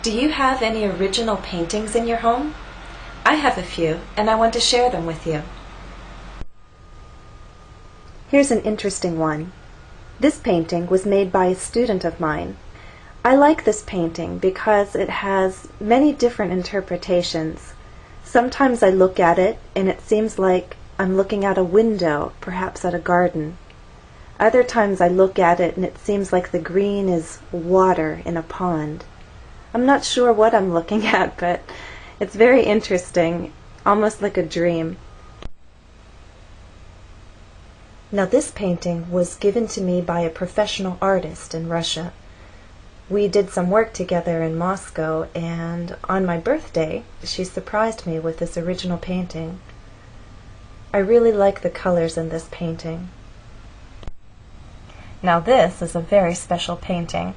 Do you have any original paintings in your home? I have a few, and I want to share them with you. Here's an interesting one. This painting was made by a student of mine. I like this painting because it has many different interpretations. Sometimes I look at it and it seems like I'm looking out a window, perhaps at a garden. Other times I look at it and it seems like the green is water in a pond. I'm not sure what I'm looking at, but it's very interesting, almost like a dream. Now this painting was given to me by a professional artist in Russia. We did some work together in Moscow, and on my birthday she surprised me with this original painting. I really like the colors in this painting. Now this is a very special painting.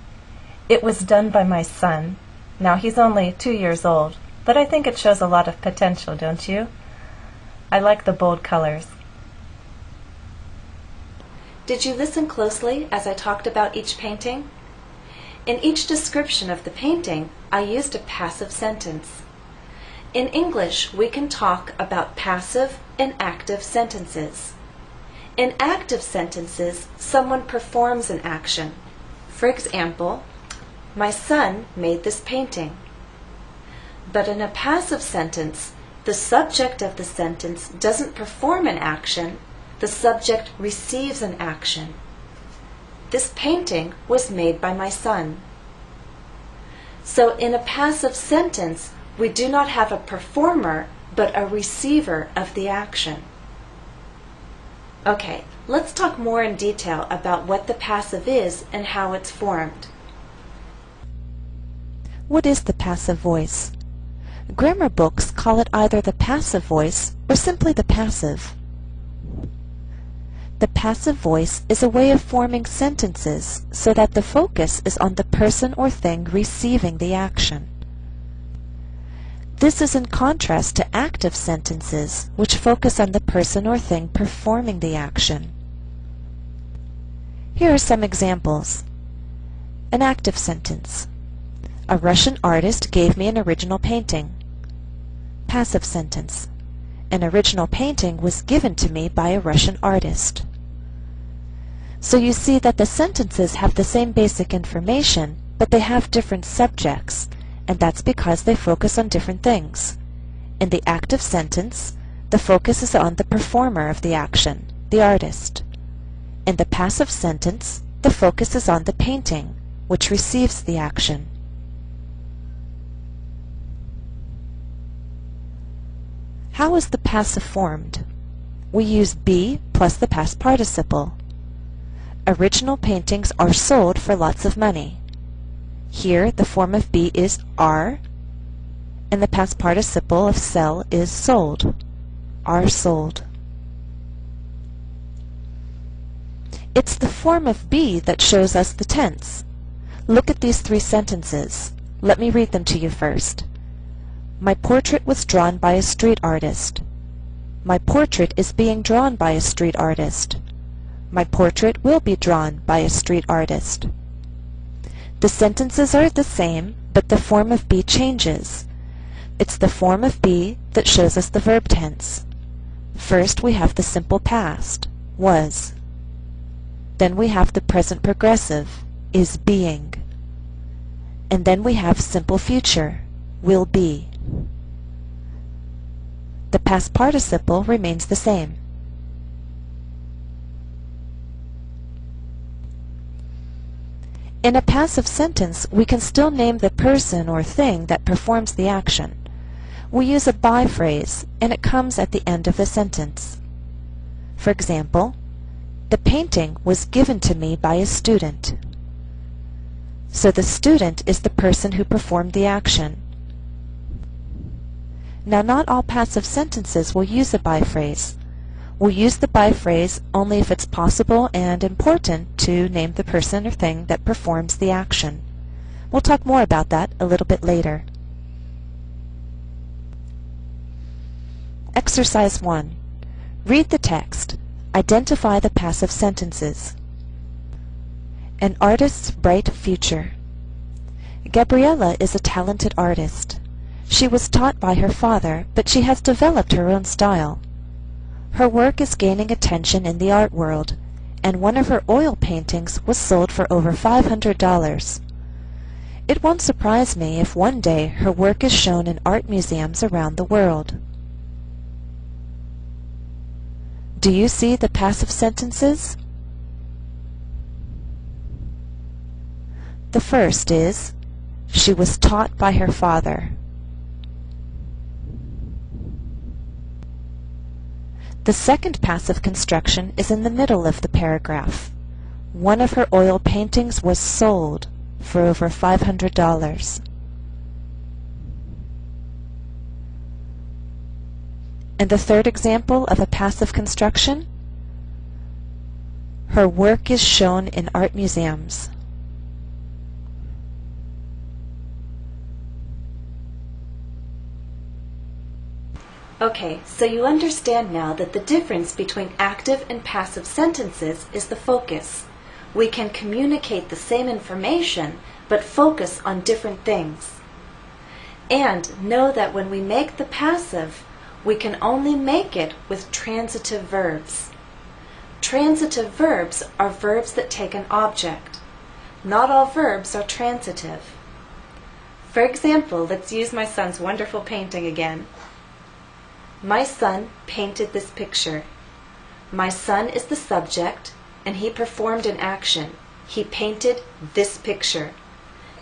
It was done by my son. Now he's only 2 years old, but I think it shows a lot of potential, don't you? I like the bold colors. Did you listen closely as I talked about each painting? In each description of the painting, I used a passive sentence. In English, we can talk about passive and active sentences. In active sentences, someone performs an action. For example, my son made this painting. But in a passive sentence, the subject of the sentence doesn't perform an action, the subject receives an action. This painting was made by my son. So in a passive sentence, we do not have a performer, but a receiver of the action. Okay, let's talk more in detail about what the passive is and how it's formed. What is the passive voice? Grammar books call it either the passive voice or simply the passive. The passive voice is a way of forming sentences so that the focus is on the person or thing receiving the action. This is in contrast to active sentences, which focus on the person or thing performing the action. Here are some examples. An active sentence. A Russian artist gave me an original painting. Passive sentence. An original painting was given to me by a Russian artist. So you see that the sentences have the same basic information, but they have different subjects, and that's because they focus on different things. In the active sentence, the focus is on the performer of the action, the artist. In the passive sentence, the focus is on the painting, which receives the action. How is the passive formed? We use be plus the past participle. Original paintings are sold for lots of money. Here, the form of be is are, and the past participle of sell is sold. Are sold. It's the form of be that shows us the tense. Look at these three sentences. Let me read them to you first. My portrait was drawn by a street artist. My portrait is being drawn by a street artist. My portrait will be drawn by a street artist. The sentences are the same, but the form of be changes. It's the form of be that shows us the verb tense. First we have the simple past, was. Then we have the present progressive, is being. And then we have simple future, will be. The past participle remains the same. In a passive sentence, we can still name the person or thing that performs the action. We use a by phrase, and it comes at the end of the sentence. For example, the painting was given to me by a student. So the student is the person who performed the action. Now, not all passive sentences will use a by phrase. We'll use the by phrase only if it's possible and important to name the person or thing that performs the action. We'll talk more about that a little bit later. Exercise 1. Read the text. Identify the passive sentences. An artist's bright future. Gabriella is a talented artist. She was taught by her father, but she has developed her own style. Her work is gaining attention in the art world, and one of her oil paintings was sold for over $500. It won't surprise me if one day her work is shown in art museums around the world. Do you see the passive sentences? The first is, she was taught by her father. The second passive construction is in the middle of the paragraph. One of her oil paintings was sold for over $500. And the third example of a passive construction, her work is shown in art museums. Okay, so you understand now that the difference between active and passive sentences is the focus. We can communicate the same information, but focus on different things. And know that when we make the passive, we can only make it with transitive verbs. Transitive verbs are verbs that take an object. Not all verbs are transitive. For example, let's use my son's wonderful painting again. My son painted this picture. My son is the subject, and he performed an action. He painted this picture.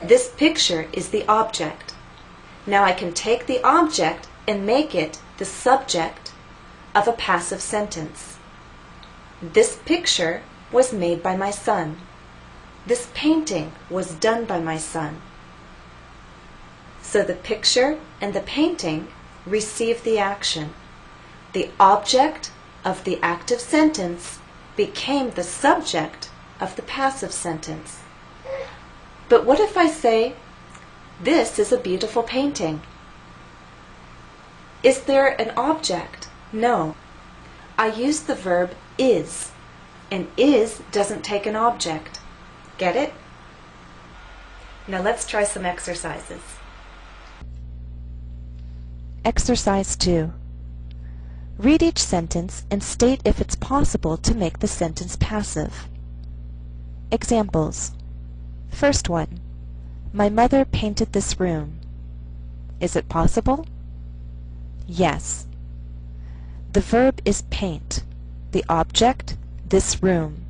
This picture is the object. Now I can take the object and make it the subject of a passive sentence. This picture was made by my son. This painting was done by my son. So the picture and the painting receive the action. The object of the active sentence became the subject of the passive sentence. But what if I say, this is a beautiful painting? Is there an object? No. I use the verb is, and is doesn't take an object. Get it? Now let's try some exercises. Exercise 2. Read each sentence and state if it's possible to make the sentence passive. Examples. First one. My mother painted this room. Is it possible? Yes. The verb is paint. The object, this room.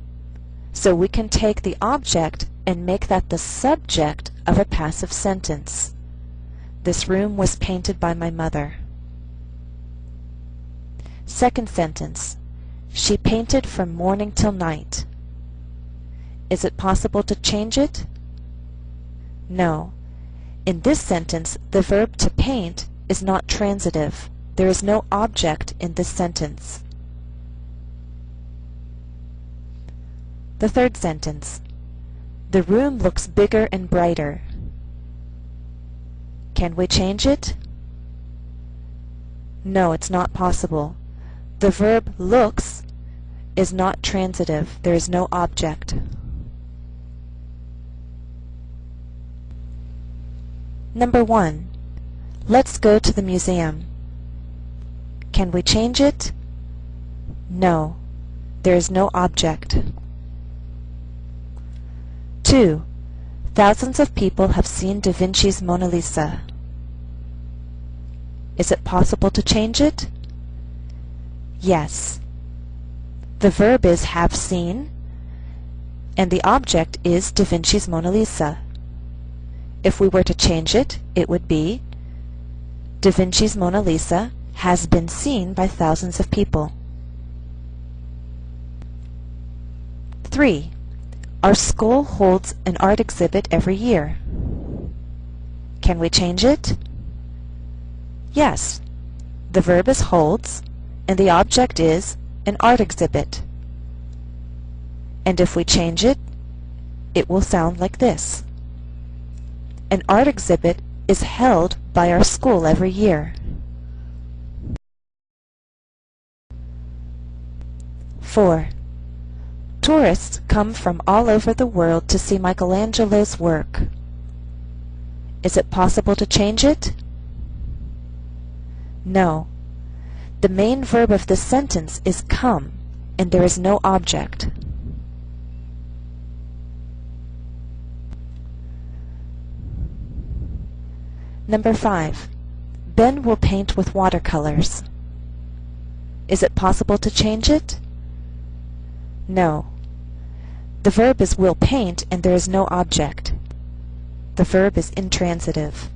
So we can take the object and make that the subject of a passive sentence. This room was painted by my mother. Second sentence. She painted from morning till night. Is it possible to change it? No. In this sentence, the verb to paint is not transitive. There is no object in this sentence. The third sentence. The room looks bigger and brighter. Can we change it? No, it's not possible. The verb looks is not transitive. There is no object. Number 1. Let's go to the museum. Can we change it? No. There is no object. 2. Thousands of people have seen Da Vinci's Mona Lisa. Is it possible to change it? Yes. The verb is have seen, and the object is Da Vinci's Mona Lisa. If we were to change it, it would be Da Vinci's Mona Lisa has been seen by thousands of people. 3. Our school holds an art exhibit every year. Can we change it? Yes. The verb is holds, and the object is an art exhibit. And if we change it, it will sound like this. An art exhibit is held by our school every year. 4. Tourists come from all over the world to see Michelangelo's work. Is it possible to change it? No. The main verb of this sentence is come, and there is no object. Number 5. Ben will paint with watercolors. Is it possible to change it? No. The verb is will paint and there is no object. The verb is intransitive.